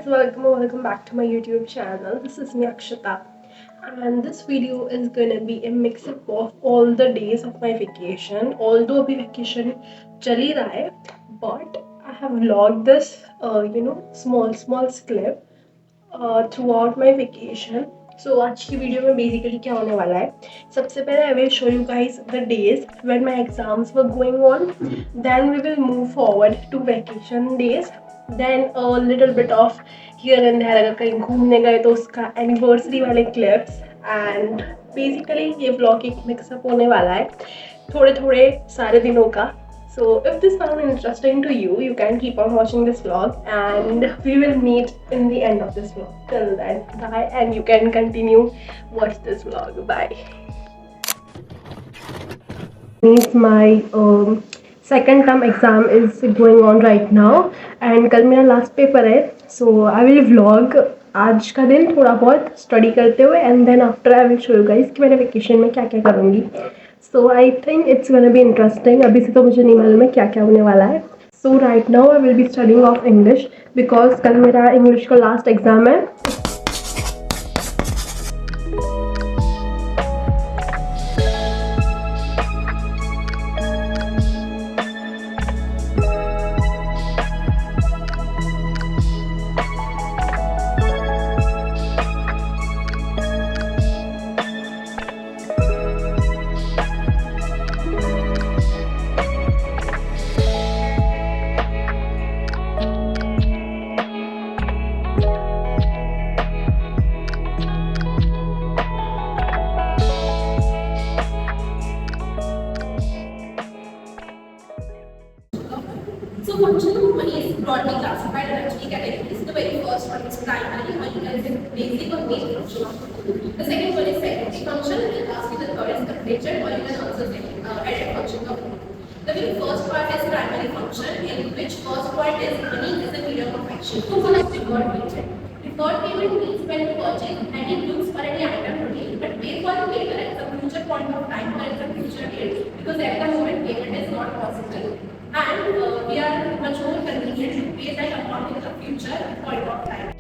welcome back to my YouTube channel. This is me Akshata, and this video is gonna be a mix-up of all the days of my vacation. Although abhi vacation chali raha hai, but I have vlogged this, small clip throughout my vacation. So आज की video में basically क्या होने वाला है, सबसे पहले I will show you guys the days when my exams were going on, then we will move forward to vacation days, then a little bit of here and there, अगर कहीं घूमने गए तो उसका एनिवर्सरी वाले क्लिप्स, एंड बेसिकली ये vlog एक mixup होने वाला है थोड़े थोड़े सारे दिनों का. So if this sounds interesting to you, you can keep on watching this vlog and we will meet in the end of this vlog. Till then, bye, and you can continue watch this vlog. Bye. Means my second term exam is going on right now and कल मेरा last paper है, so I will vlog आज का दिन थोड़ा बहुत study करते हुए, and then after I will show you guys कि मैंने वेकेशन में क्या क्या करूँगी. So I think it's gonna be interesting. अभी से तो मुझे नहीं मालूम है क्या क्या होने वाला है. So right now I will be studying of English because कल मेरा English का last exam है. So function money is broadly classified in three categories. The very first one is primary, or you can say basic or main function. The second one is secondary function, and lastly the third is temperature, or you can also say head function. The very first part is primary function, in which first part is money is the medium of action. So one is deferred payment. Deferred payment means when purchase any goods or any item today, but pay for it later at some future point of time or at some future date, because at the moment payment is not possible. And we are much more convenient to pay that amount in the future point of time.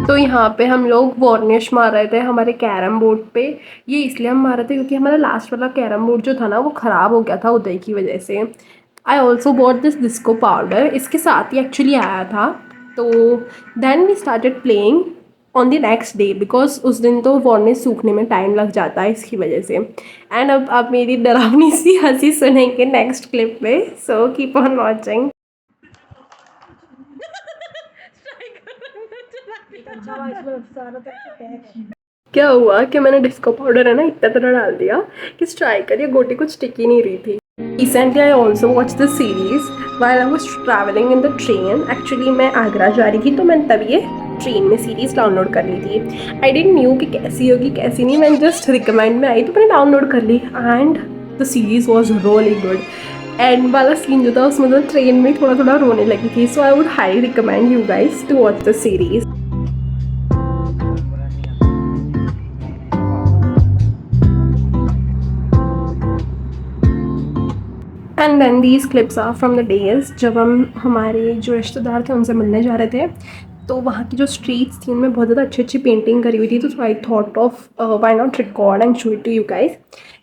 तो यहाँ पे हम लोग varnish मार रहे थे हमारे carrom board पे. ये इसलिए हम मार रहे थे क्योंकि हमारा लास्ट वाला कैरम बोर्ड जो था ना वो ख़राब हो गया था उदय की वजह से. I also bought this disco powder, इसके साथ ही एक्चुअली आया था. तो then we started playing on the next day, because उस दिन तो वार्निश सूखने में टाइम लग जाता है इसकी वजह से. एंड अब आप मेरी डरावनी सी हंसी सुनेंगे नेक्स्ट क्लिप में, सो कीप ऑन वॉचिंग. क्या हुआ कि मैंने डिस्को पाउडर है ना इतना तरह डाल दिया कि स्ट्राइकर या गोटी कुछ टिक ही नहीं रही थी. Recently I also watch the series while I was travelling in the train. Actually मैं आगरा जा रही थी तो मैंने तब ये ट्रेन में सीरीज़ डाउनलोड कर ली थी. आई डिडंट न्यू कि कैसी होगी कैसी नहीं, मैंने जस्ट रिकमेंड में आई तो मैंने डाउनलोड कर ली and the series was really good. End वाला सीन जो था उसमें तो ट्रेन में थोड़ा थोड़ा रोने लगी थी. So I would highly recommend you guys to watch the series. And then these clips are from the days जब हम हमारे जो रिश्तेदार थे उनसे मिलने जा रहे थे. तो वहाँ की जो स्ट्रीट्स थी उनमें बहुत ज़्यादा अच्छी अच्छी पेंटिंग करी हुई थी, तो I thought of why not record and show it to you guys.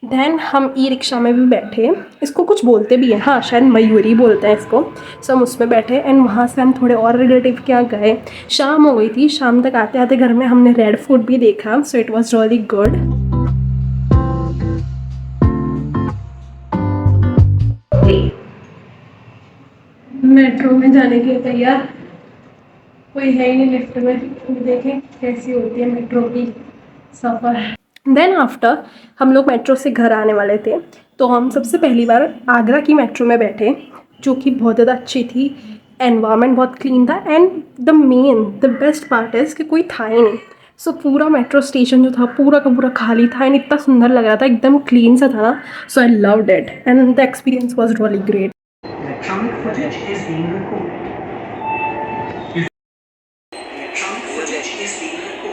Then हम ई रिक्शा में भी बैठे, इसको कुछ बोलते भी हैं, हाँ शायद मयूरी बोलते हैं इसको। सो हम उसमें बैठे एंड वहाँ से हम थोड़े और रिलेटिव के यहाँ गए। शाम हो गई थी, शाम तक आते आते घर में हमने रेड फूड भी देखा, so it was really good. Metro में जाने के लिए तैयार, कोई है ही नहीं लिफ्ट में, देखें कैसी होती है मेट्रो की सफ़र। देन आफ्टर हम लोग मेट्रो से घर आने वाले थे, तो हम सबसे पहली बार आगरा की मेट्रो में बैठे, जो कि बहुत ज़्यादा अच्छी थी, एनवायरनमेंट बहुत क्लीन था and the best part is कि कोई था ही नहीं। सो पूरा मेट्रो स्टेशन जो था पूरा का पूरा खाली था एंड इतना सुंदर लग रहा था, एकदम क्लीन सा था ना। So I loved it and the experience was really great. Electronic footage is being recorded. Electronic footage is being recorded.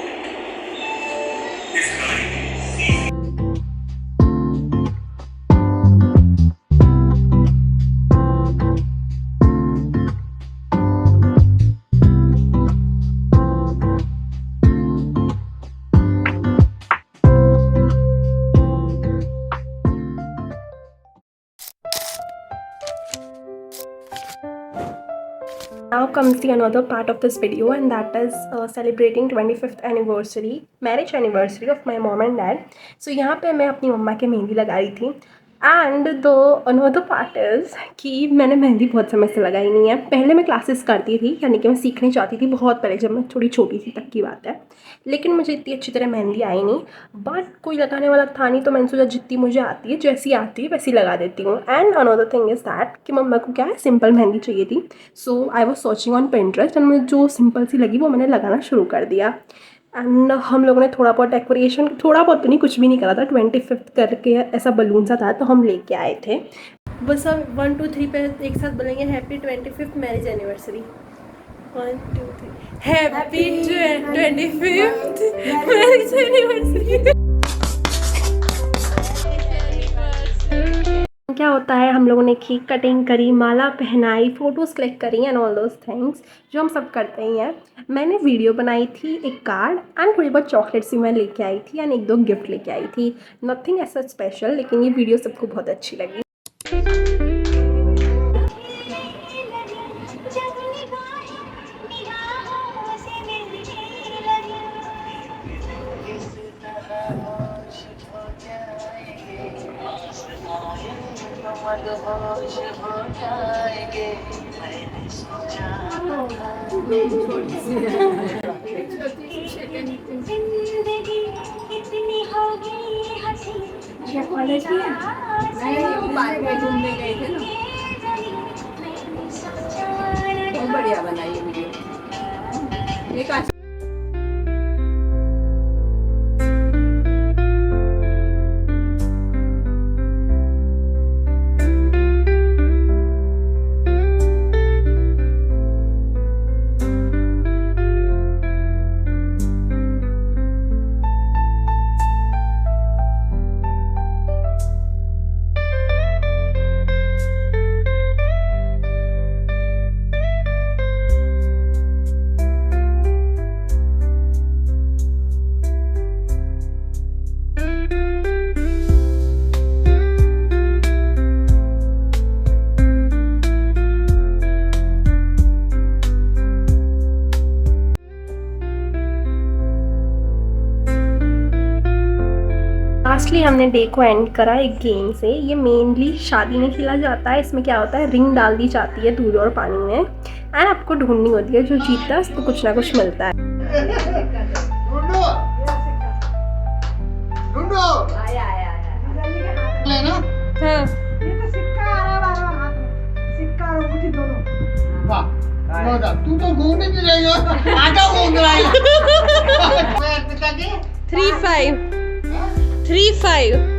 Now comes the another part of this video, and that is celebrating 25th anniversary, marriage anniversary of my mom and dad. So यहाँ पे मैं अपनी मम्मा के मेहंदी लगा रही थी and the another part is कि मैंने मेहंदी बहुत समय से लगाई नहीं है। पहले मैं क्लासेस करती थी, यानी कि मैं सीखनी चाहती थी बहुत पहले, जब मैं थोड़ी छोटी सी तक की बात है, लेकिन मुझे इतनी अच्छी तरह मेहंदी आई नहीं। बट कोई लगाने वाला था नहीं, तो मैंने सोचा जितनी मुझे आती है, जैसी आती है वैसी लगा देती हूँ। And another thing is that कि मम्मा को क्या है, सिंपल मेहंदी चाहिए थी। So I was searching on Pinterest and मुझे जो सिंपल सी लगी वो मैंने लगाना शुरू कर दिया। एंड हम लोगों ने थोड़ा बहुत डेकोरेशन, थोड़ा बहुत तो नहीं, कुछ भी नहीं करा था, 25th करके ऐसा बलून सा था तो हम लेके आए थे। बस अब 1 2 3 पे एक साथ बोलेंगे happy 25th marriage anniversary. 1 2 3 happy 25th marriage anniversary. क्या होता है, हम लोगों ने केक कटिंग करी, माला पहनाई, फ़ोटोज़ क्लिक करी एंड ऑल दोज थिंग्स जो हम सब करते ही हैं। मैंने वीडियो बनाई थी, एक कार्ड एंड थोड़ी बहुत चॉकलेट्स भी मैं लेके आई थी एंड 1-2 गिफ्ट लेके आई थी। नथिंग ऐसा स्पेशल, लेकिन ये वीडियो सबको बहुत अच्छी लगी। घूमने गए थे ना, बहुत बढ़िया बनाई है वीडियो। एक लास्टली हमने डे को एंड करा एक गेम से। ये मेनली शादी में खेला जाता है। इसमें क्या होता है, रिंग डाल दी जाती है दूध और पानी में एंड आपको ढूंढनी होती है, जो जीतता है उसको कुछ ना कुछ मिलता है। तू तो घूमने नहीं रहेगा, आजा घूम रहा है। 3 5 3 5